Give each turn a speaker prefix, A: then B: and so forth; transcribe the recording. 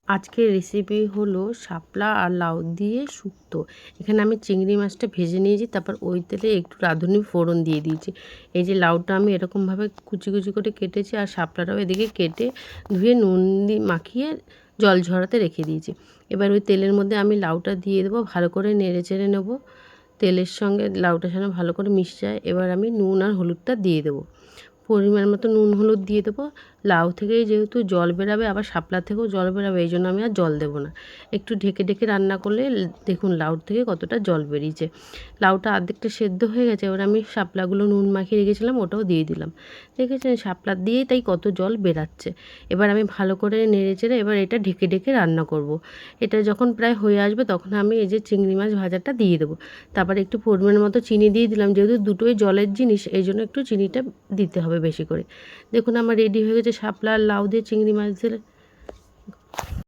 A: আজকের রেসিপি হলো শাপলা আর লাউ দিয়ে শুক্তো। এখানে আমি চিংড়ি মাছটা ভেজে নিয়েছি, তারপর ওই তেলে একটু রাঁধুনি ফোড়ন দিয়ে দিয়েছি। এই যে লাউটা আমি এরকমভাবে কুচি কুচি করে কেটেছি, আর শাপলাটাও এদিকে কেটে ধুয়ে নুন দিয়ে মাখিয়ে জল ঝরাতে রেখে দিয়েছি। এবার ওই তেলের মধ্যে আমি লাউটা দিয়ে দেবো, ভালো করে নেড়ে চেড়ে নেবো। তেলের সঙ্গে লাউটা যেন ভালো করে মিশে যায়। এবার আমি নুন আর হলুদটা দিয়ে দেবো, পরিমাণ মতো নুন হলুদ দিয়ে দেবো। লাউ থেকেই যেহেতু জল বেরাবে, আবার শাপলা থেকেও জল বেরাবে, এই জন্য আমি আর জল দেবো না। একটু ঢেকে ঢেকে রান্না করলে দেখুন লাউর থেকে কতটা জল বেরিয়েছে। লাউটা অর্ধেকটা সেদ্ধ হয়ে গেছে। এবার আমি শাপলাগুলো নুন মাখিয়ে রেখেছিলাম, ওটাও দিয়ে দিলাম। দেখেছেন শাপলা দিয়েই তাই কত জল বেরাচ্ছে। এবার আমি ভালো করে নেড়ে চেড়ে এবার এটা ঢেকে ঢেকে রান্না করব। এটা যখন প্রায় হয়ে আসবে তখন আমি এই যে চিংড়ি মাছ ভাজাটা দিয়ে দেবো। তারপর একটু পরিমাণ মতো চিনি দিয়ে দিলাম, যেহেতু দুটোই জলের জিনিস এই জন্য একটু চিনিটা দিতে হবে বেশি করে। দেখুন আমার রেডি হয়ে গেছে শাপলা আর লাউ দিয়ে চিংড়ি মাছ দিয়ে